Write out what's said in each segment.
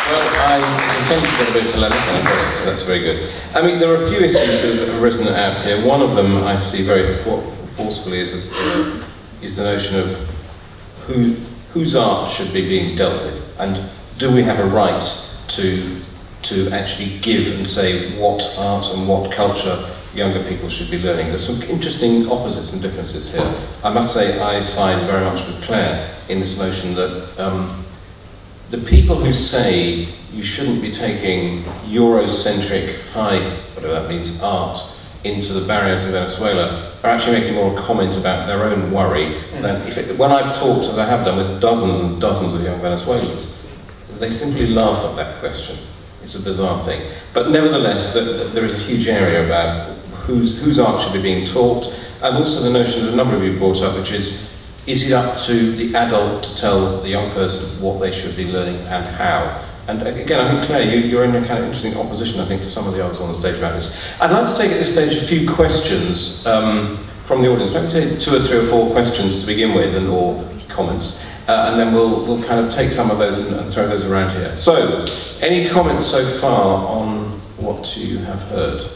Well, I intended to get a bit polemic and I got it, so that's very good. I mean, there are a few issues that have arisen out here. One of them I see very forcefully is the notion of whose art should be being dealt with, and do we have a right to actually give and say what art and what culture younger people should be learning. There's some interesting opposites and differences here. I must say I side very much with Claire in this notion that the people who say you shouldn't be taking Eurocentric, high, whatever that means, art into the barriers of Venezuela are actually making more a comment about their own worry than when I've talked, as I have done, with dozens and dozens of young Venezuelans, they simply laugh at that question. It's a bizarre thing. But nevertheless, there is a huge area about whose art should be being taught, and also the notion that a number of you brought up, which is it up to the adult to tell the young person what they should be learning and how? And again, I think, Claire, you're in a kind of interesting opposition, I think, to some of the others on the stage about this. I'd like to take at this stage a few questions from the audience. Maybe take 2 or 3 or 4 questions to begin with, or comments, and then we'll kind of take some of those and throw those around here. So, any comments so far on what you have heard?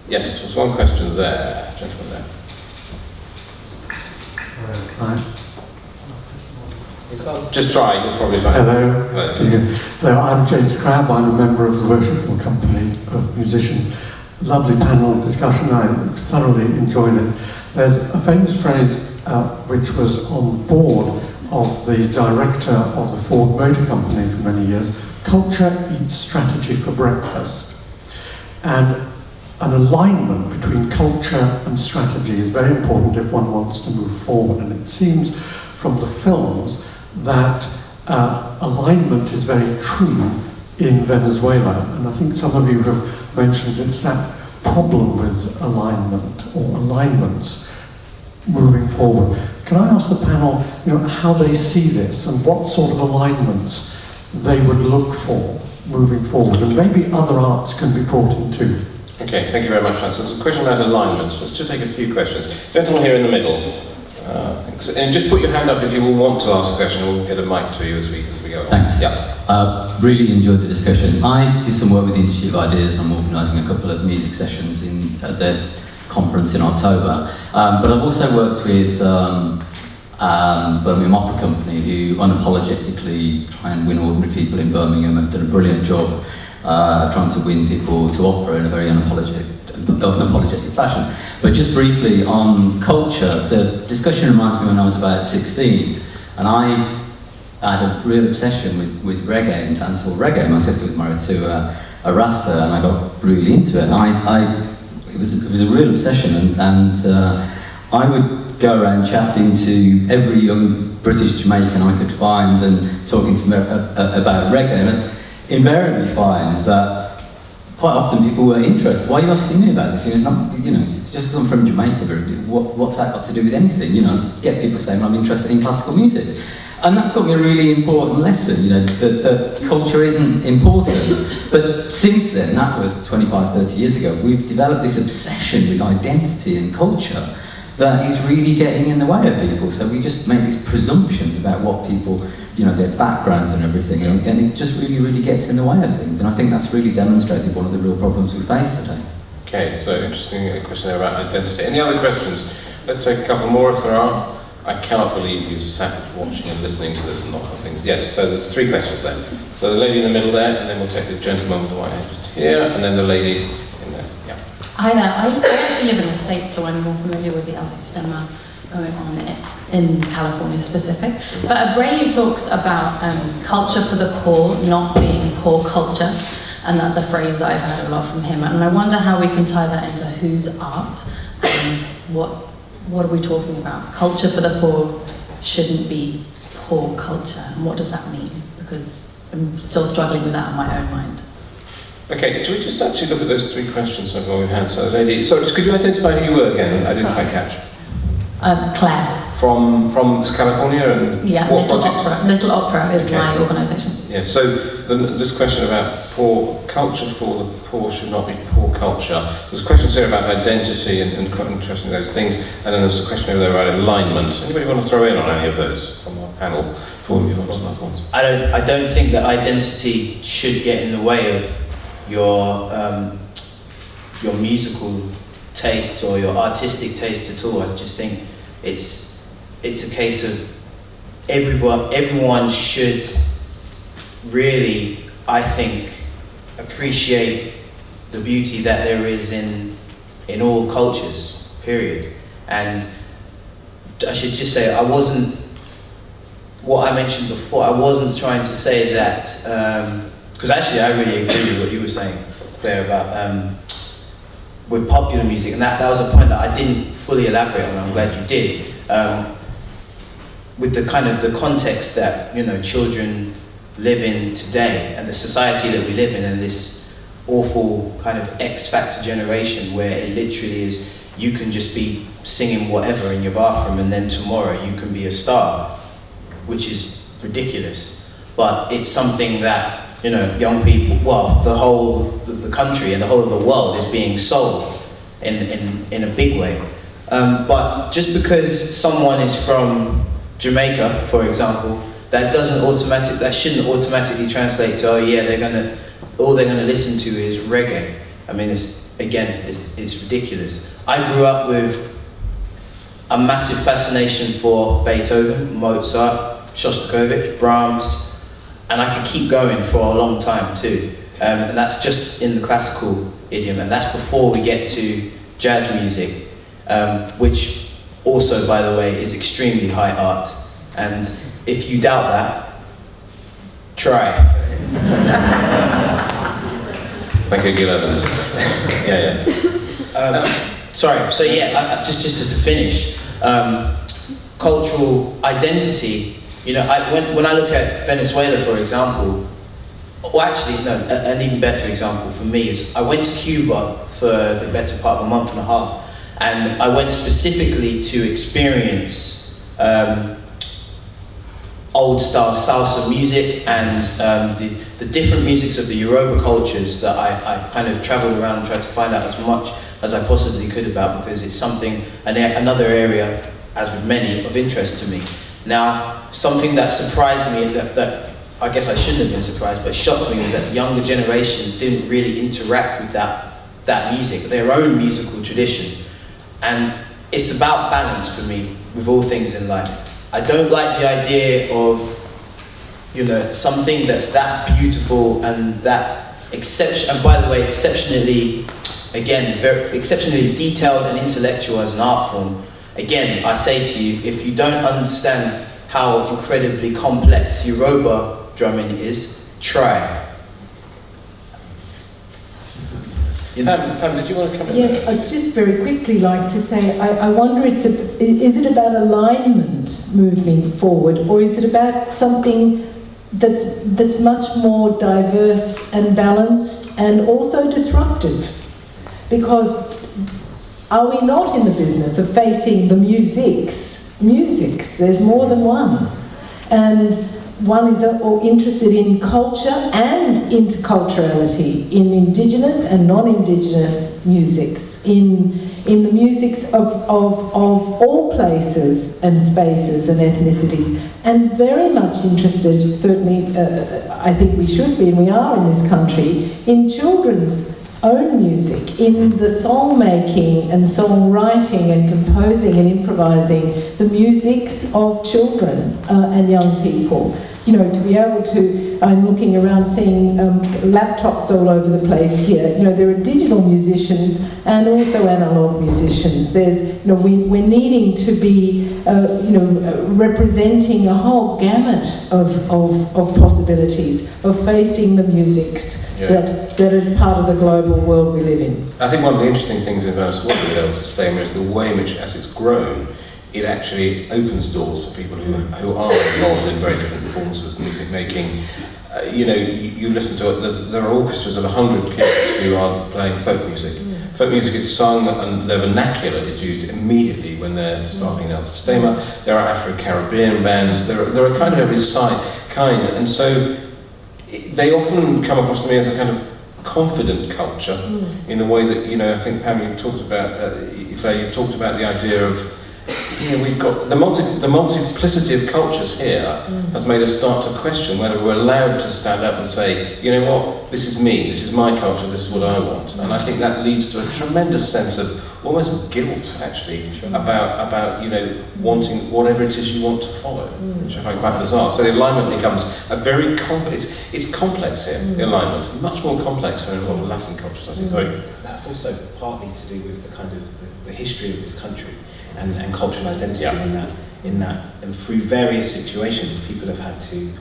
Yes, there's one question there, gentleman there. Hi. Just try, you'll probably find Hello. Hello. Hello, I'm James Crabb, I'm a member of the Worshipful Company of Musicians. Lovely panel discussion, I thoroughly enjoyed it. There's a famous phrase which was on board of the director of the Ford Motor Company for many years: culture eats strategy for breakfast. And an alignment between culture and strategy is very important if one wants to move forward. And it seems from the films that alignment is very true in Venezuela. And I think some of you have mentioned it's that problem with alignment or alignments moving forward. Can I ask the panel, how they see this and what sort of alignments they would look for moving forward? And maybe other arts can be brought in too. Okay, thank you very much, Francis. There's a question about alignments. Let's just take a few questions. Gentleman here in the middle. And just put your hand up if you will want to ask a question, and we'll get a mic to you as we go on. Thanks. Yeah. Really enjoyed the discussion. I do some work with the Institute of Ideas. I'm organising a couple of music sessions at their conference in October. But I've also worked with Birmingham Opera Company, who unapologetically try and win ordinary people in Birmingham. Have done a brilliant job trying to win people to opera in a very unapologetic fashion. But just briefly on culture, the discussion reminds me when I was about 16, and I had a real obsession with reggae and dancehall reggae. My sister was married to a Rasta, and I got really into it. And it was a real obsession, and I would go around chatting to every young British Jamaican I could find and talking to them about reggae. And invariably find that quite often people were interested. Why are you asking me about this? It's not, it's just because I'm from Jamaica. What's that got to do with anything? Get people saying I'm interested in classical music, and that taught me a really important lesson. That culture isn't important. But since then, that was 25, 30 years ago. We've developed this obsession with identity and culture that is really getting in the way of people. So we just make these presumptions about what people, their backgrounds and everything, and it just really, really gets in the way of things. And I think that's really demonstrated one of the real problems we face today. Okay, so interesting question there about identity. Any other questions? Let's take a couple more if there are. I cannot believe you sat watching and listening to this and not on things. Yes, so there's 3 questions there. So the lady in the middle there, and then we'll take the gentleman with the white hair just here, and then the lady in there. Yeah. Hi there. I actually live in the States, so I'm more familiar with the Sistemas going on in California specific. But Abreu talks about culture for the poor not being poor culture, and that's a phrase that I've heard a lot from him. And I wonder how we can tie that into whose art and what are we talking about? Culture for the poor shouldn't be poor culture, and what does that mean? Because I'm still struggling with that in my own mind. Okay, do we just actually look at those 3 questions that we've had? So, lady, could you identify who you were again? I didn't quite catch. Claire. from California, and Yeah, what Little project? Opera. Little Opera is Okay. my organisation. Yeah, so this question about poor culture for the poor should not be poor culture. There's questions here about identity and quite interesting those things, and then there's a question over there about alignment. Anybody want to throw in on any of those from our panel before we move on to other ones? I don't think that identity should get in the way of your musical tastes or your artistic taste at all. I just think it's a case of everyone should really, I think, appreciate the beauty that there is in all cultures, period. And I should just say, what I mentioned before, I wasn't trying to say that, because actually I really agree with what you were saying, Claire, about with popular music, and that was a point that I didn't fully elaborate on. I'm glad you did. With the kind of the context that children live in today, and the society that we live in, and this awful kind of X Factor generation where it literally is, you can just be singing whatever in your bathroom, and then tomorrow you can be a star, which is ridiculous. But it's something that young people, well, the whole of the country and the whole of the world is being sold in a big way. But just because someone is from Jamaica, for example, that shouldn't automatically translate to, oh yeah, all they're gonna listen to is reggae. I mean, it's ridiculous. I grew up with a massive fascination for Beethoven, Mozart, Shostakovich, Brahms, and I could keep going for a long time too. And that's just in the classical idiom, and that's before we get to jazz music, which also, by the way, is extremely high art. And if you doubt that, try. Thank you, Gil Evans. Yeah. Sorry. So yeah, just to finish, cultural identity. When I look at Venezuela, for example, well, actually, no, an even better example for me is I went to Cuba for the better part of a month and a half, and I went specifically to experience old style salsa music and the different musics of the Yoruba cultures that I kind of traveled around and tried to find out as much as I possibly could about, because it's another area, as with many, of interest to me. Now, something that surprised me, that I guess I shouldn't have been surprised, but shocked me, was that younger generations didn't really interact with that music, their own musical tradition. And it's about balance for me with all things in life. I don't like the idea of, something that's that beautiful and that and by the way, exceptionally detailed and intellectual as an art form. Again, I say to you, if you don't understand how incredibly complex Yoruba drumming is, try. Pam, did you want to come in? Yes, I'd just very quickly like to say, I wonder, is it about alignment moving forward, or is it about something that's much more diverse and balanced and also disruptive? Because are we not in the business of facing the musics? There's more than one. And one is interested in culture and interculturality, in indigenous and non-indigenous musics, in the musics of all places and spaces and ethnicities, and very much interested, certainly I think we should be, and we are in this country, in children's own music, in the song making and songwriting and composing and improvising the musics of children and young people. To be able to, I'm looking around seeing laptops all over the place here. There are digital musicians and also analog musicians. We're needing to be, representing a whole gamut of possibilities of facing the musics that is part of the global world we live in. I think one of the interesting things in Venezuela with El Sistema is the way in which, as it's grown, it actually opens doors for people who are involved in very different forms of music making. You listen to it, there are orchestras of 100 kids who are playing folk music folk music is sung and their vernacular is used immediately when they're starting El Sistema. There are Afro-Caribbean bands, there are kind of every kind, and so they often come across to me as a kind of confident culture in the way that, I think Pam, you've talked about, Claire, you've talked about the idea of, we've got the multiplicity of cultures here has made us start to question whether we're allowed to stand up and say, you know what, this is me, this is my culture, this is what I want. And I think that leads to a tremendous sense of almost guilt, actually, about wanting whatever it is you want to follow, which I find quite bizarre. So the alignment becomes a very it's complex here, the alignment, much more complex than in a lot of Latin cultures, I think. Sorry. That's also partly to do with the kind of the history of this country and cultural identity in that and through various situations people have had to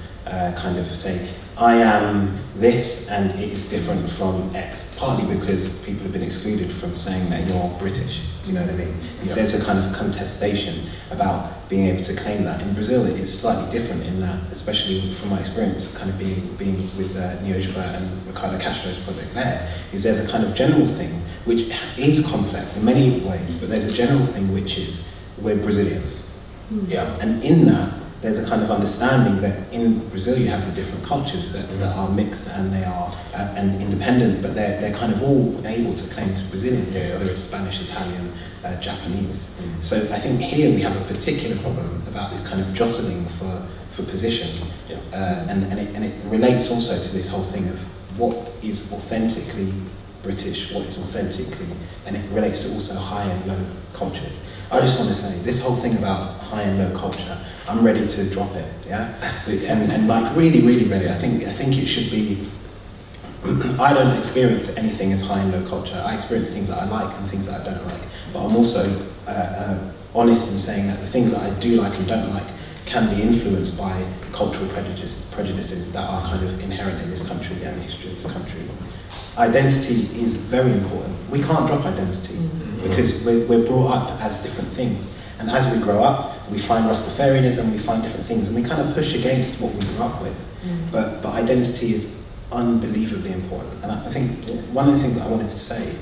kind of say, I am this and it is different from X, partly because people have been excluded from saying that you're British, do you know what I mean? Yeah. There's a kind of contestation about being able to claim that. In Brazil it is slightly different in that, especially from my experience kind of being with Neo Gilberto and Ricardo Castro's project there's a kind of general thing which is complex in many ways, but there's a general thing which is we're Brazilians. Yeah. And in that, there's a kind of understanding that in Brazil you have the different cultures that are mixed and they are and independent, but they're kind of all able to claim to Brazilian, whether it's Spanish, Italian, Japanese. So I think here we have a particular problem about this kind of jostling for position, and it relates also to this whole thing of what is authentically British, what is authentically, and it relates to also high and low cultures. I just want to say, this whole thing about high and low culture, I'm ready to drop it, and like really, really ready. I think it should be, I don't experience anything as high and low culture. I experience things that I like and things that I don't like, but I'm also honest in saying that the things that I do like and don't like can be influenced by cultural prejudices that are kind of inherent in this country and the history of this country. Identity is very important. We can't drop identity because we're brought up as different things. And as we grow up, we find Rastafarianism, we find different things, and we kind of push against what we grew up with. But identity is unbelievably important. And I think one of the things that I wanted to say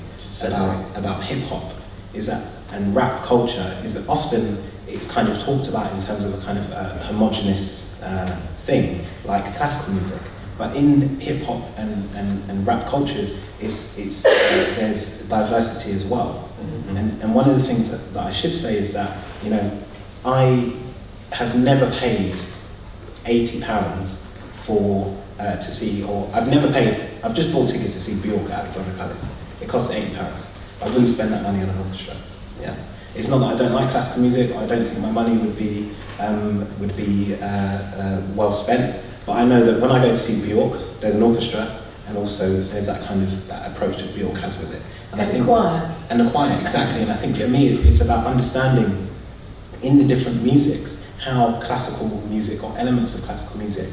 about hip hop is that, and rap culture, is that often it's kind of talked about in terms of a kind of homogenous thing, like classical music. But in hip hop and rap cultures, there's diversity as well. And one of the things that I should say is that, I have never paid £80 for to see, or I've just bought tickets to see Bjork at Alexandra Palace. It cost £80. I wouldn't spend that money on an orchestra. Yeah. It's not that I don't like classical music. I don't think my money would be well spent. But I know that when I go to see Bjork, there's an orchestra, and also there's that kind of that approach that Bjork has with it. And I think the choir. And the choir, exactly. And I think for me, it's about understanding in the different musics how classical music or elements of classical music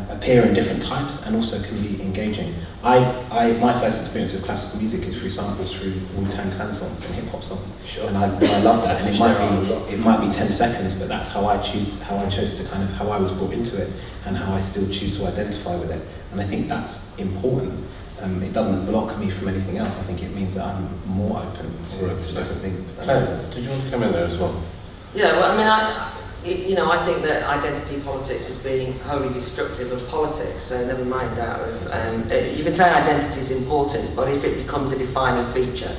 appear in different types and also can be engaging. My first experience of classical music is through samples through Wu-Tang Clan songs and hip hop songs. Sure. And I love that. And it might be 10 seconds, but that's how I chose to kind of how I was brought into it and how I still choose to identify with it. And I think that's important. It doesn't block me from anything else. I think it means that I'm more open to different things. Claire, did you want to come in there as well? Yeah, well, I mean, I think that identity politics is being wholly destructive of politics, so never mind out of, you can say identity is important, but if it becomes a defining feature,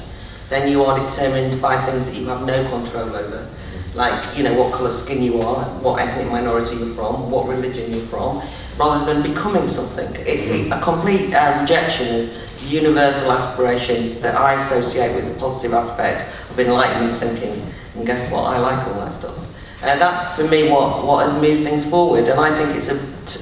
then you are determined by things that you have no control over, like, what colour skin you are, what ethnic minority you're from, what religion you're from, rather than becoming something. It's a complete rejection of universal aspiration that I associate with the positive aspect of enlightenment thinking, and guess what, I like all that stuff. That's for me what has moved things forward, and I think it's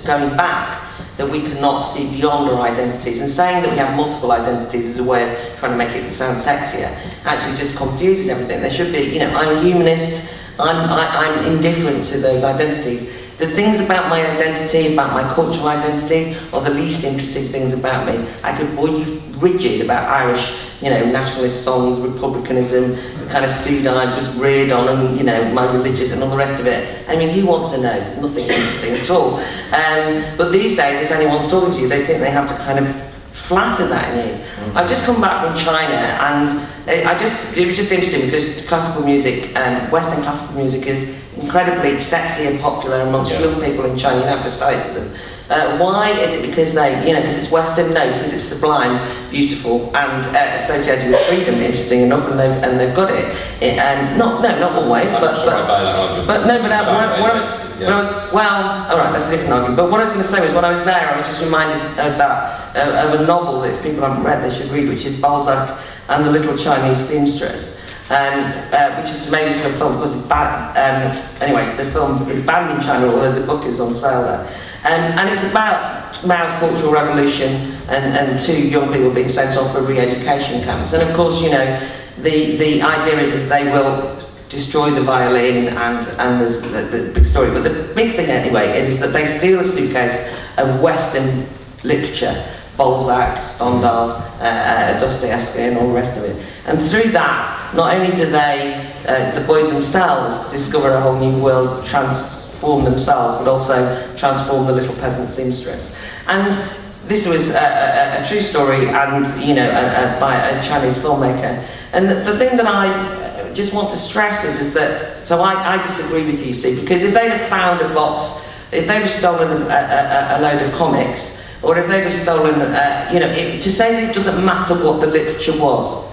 going back that we cannot see beyond our identities, and saying that we have multiple identities is a way of trying to make it sound sexier actually just confuses everything. There should be, I'm a humanist, I'm indifferent to those identities. The things about my identity, about my cultural identity, are the least interesting things about me. I could bore you rigid about Irish, nationalist songs, republicanism, the kind of food I was reared on, and my religious and all the rest of it. I mean, who wants to know? Nothing interesting at all. But these days, if anyone's talking to you, they think they have to kind of flatter that in you. I've just come back from China, and it was just interesting because classical music, Western classical music is incredibly sexy and popular amongst young people in China. You don't have to sell it to them. Why? Is it because because it's Western? No, because it's sublime, beautiful, and associated with freedom. Interesting enough, and they've got it. Not always, all right, that's a different argument. But what I was going to say was, when I was there, I was just reminded of of a novel that if people haven't read, they should read, which is Balzac and the Little Chinese Seamstress. Which is made into a film because it's banned. Anyway, the film is banned in China, although the book is on sale there. And it's about Mao's Cultural Revolution and two young people being sent off for re-education camps. And of course, the idea is that they will destroy the violin, and there's the big story. But the big thing anyway is that they steal a suitcase of Western literature. Balzac, Stendhal, Dostoevsky, and all the rest of it. And through that, not only do they, the boys themselves, discover a whole new world, transform themselves, but also transform the little peasant seamstress. And this was a true story, and by a Chinese filmmaker. And the thing that I just want to stress is that, so I disagree with you, see, because if they'd have found a box, if they'd have stolen a load of comics, or if they'd have stolen, to say that it doesn't matter what the literature was,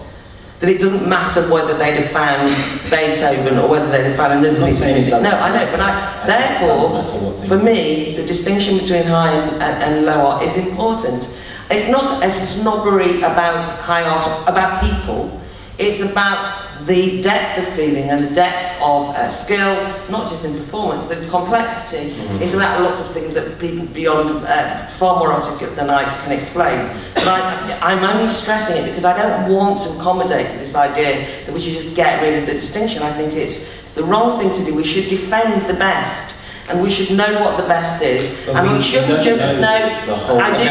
that it doesn't matter whether they'd have found Beethoven or whether they'd have found another piece of music. No, I know, but therefore, for me, the distinction between high and low art is important. It's not a snobbery about high art, about people. It's about the depth of feeling and the depth of skill, not just in performance, the complexity. It's about lots of things that people beyond, far more articulate than I can explain. But I'm only stressing it because I don't want to accommodate to this idea that we should just get rid of the distinction. I think it's the wrong thing to do. We should defend the best. And we should know what the best is, and we shouldn't just know. The whole I do.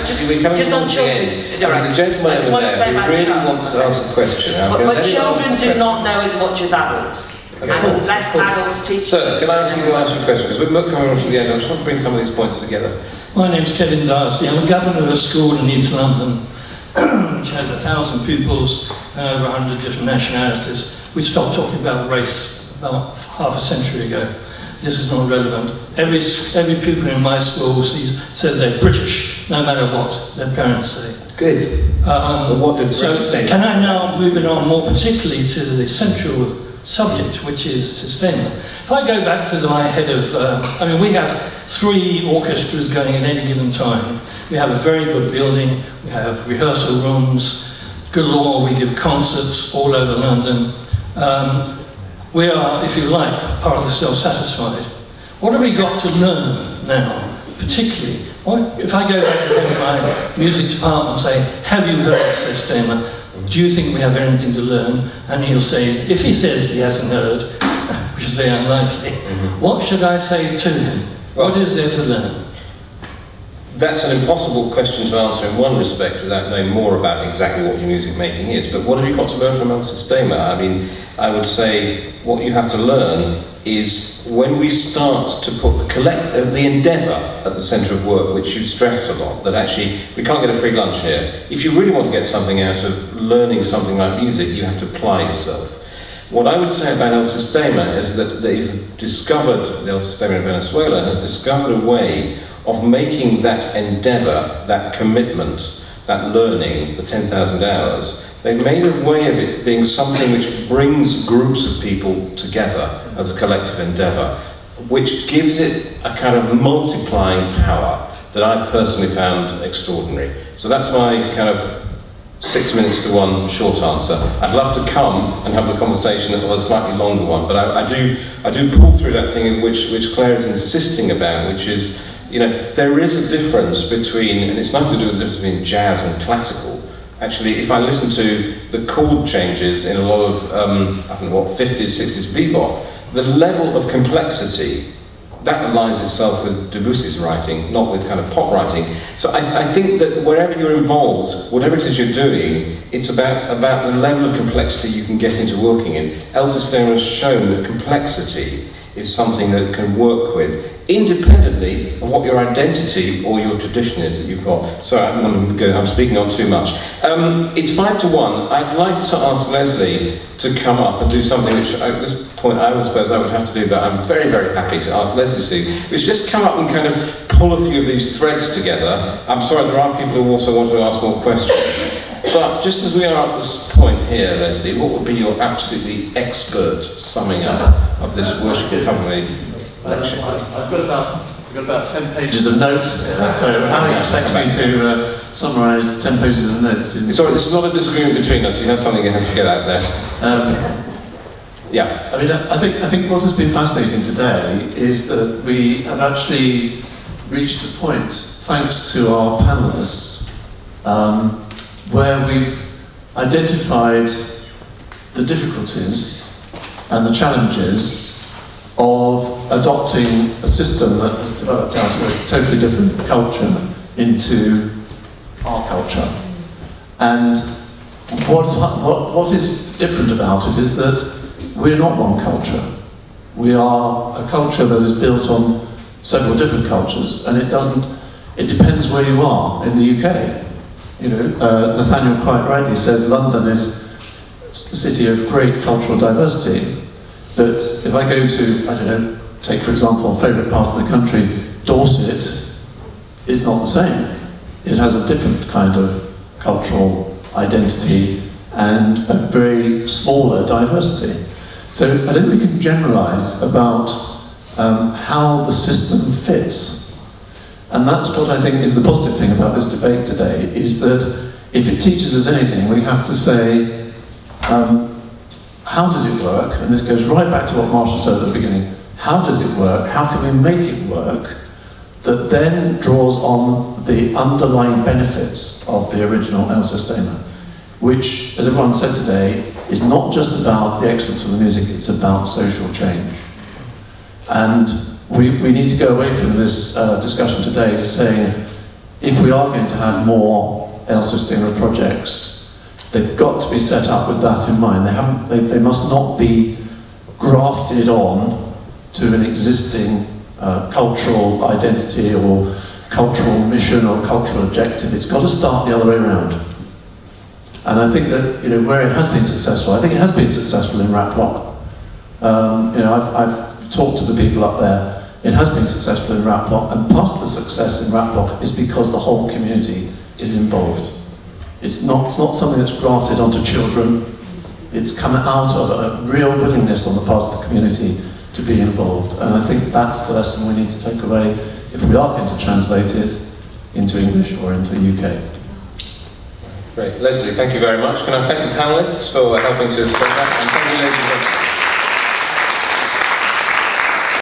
Just on children. There's a gentleman over there who really wants to ask a question. But children do not know as much as adults, and less adults teach. Sir, can I ask you to ask a question? Because we're coming on to the end. I just want to bring some of these points together. My name's Kevin Darcy. I'm a governor of a school in East London, which has 1,000 pupils and over 100 different nationalities. We stopped talking about race about half a century ago. This is not relevant. Every pupil in my school says they're British, no matter what their parents say. Good. What does so say? Can I now move it on more particularly to the central subject, which is Sistemas? If I go back to my head of, we have 3 orchestras going at any given time. We have a very good building, we have rehearsal rooms, galore, we give concerts all over London. We are, if you like, part of the self-satisfied. What have we got to learn now, particularly? If I go back to my music department and say, have you heard of Sistemas? Do you think we have anything to learn? And he'll say, if he says he hasn't heard, which is very unlikely, what should I say to him? What is there to learn? That's an impossible question to answer in one respect without knowing more about exactly what your music making is. But what have you got to learn from El Sistema? I would say what you have to learn is when we start to put the endeavour at the centre of work, which you've stressed a lot, that actually we can't get a free lunch here. If you really want to get something out of learning something like music, you have to apply yourself. What I would say about El Sistema is that they've discovered, the El Sistema in Venezuela has discovered a way of making that endeavour, that commitment, that learning, the 10,000 hours, they've made a way of it being something which brings groups of people together as a collective endeavour, which gives it a kind of multiplying power that I've personally found extraordinary. So that's my kind of 6 minutes to one short answer. I'd love to come and have the conversation that was a slightly longer one, but I do pull through that thing which Claire is insisting about, which is, there is a difference between, and it's nothing to do with the difference between jazz and classical. Actually, if I listen to the chord changes in a lot of, 50s, 60s bebop, the level of complexity, that aligns itself with Debussy's writing, not with kind of pop writing. So I think that wherever you're involved, whatever it is you're doing, it's about the level of complexity you can get into working in. El Sistema has shown that complexity is something that can work with, independently of what your identity or your tradition is that you've got. Sorry, I'm speaking on too much. It's 5 to 1. I'd like to ask Leslie to come up and do something which at this point I would suppose I would have to do, but I'm very, very happy to ask Leslie to do, which is just come up and kind of pull a few of these threads together. I'm sorry, there are people who also want to ask more questions. But just as we are at this point here, Leslie, what would be your absolutely expert summing up of this worshipful company lecture? I've got about 10 pages of notes here, so how do you expect me to summarise 10 pages of notes? Sorry, this is not a disagreement between us. You have something that has to get out there. Yeah. I mean, I think what has been fascinating today is that we have actually reached a point, thanks to our panellists, where we've identified the difficulties and the challenges of adopting a system that has developed out of a totally different culture into our culture. And what is different about it is that we're not one culture. We are a culture that is built on several different cultures, and it depends where you are in the UK. You know, Nathaniel quite rightly says London is a city of great cultural diversity, but if I go to, I don't know, take for example, a favourite part of the country, Dorset, is not the same. It has a different kind of cultural identity and a very smaller diversity. So I don't think we can generalise about how the system fits. And that's what I think is the positive thing about this debate today, is that if it teaches us anything, we have to say, how does it work? And this goes right back to what Marshall said at the beginning. How does it work? How can we make it work that then draws on the underlying benefits of the original El Sistema, which, as everyone said today, is not just about the excellence of the music, it's about social change. And we need to go away from this discussion today saying, if we are going to have more El Sistema projects, they've got to be set up with that in mind. They must not be grafted on to an existing cultural identity or cultural mission or cultural objective. It's got to start the other way around. And I think that, you know, where it has been successful, I think it has been successful in rap rock. You know, I've talked to the people up there. It has been successful in rap rock, and part of the success in rap rock is because the whole community is involved. It's not something that's grafted onto children. It's come out of a real willingness on the part of the community to be involved. And I think that's the lesson we need to take away if we are going to translate it into English or into UK. Great. Leslie, thank you very much. Can I thank the panellists for helping to explain that? And thank you, ladies and gentlemen.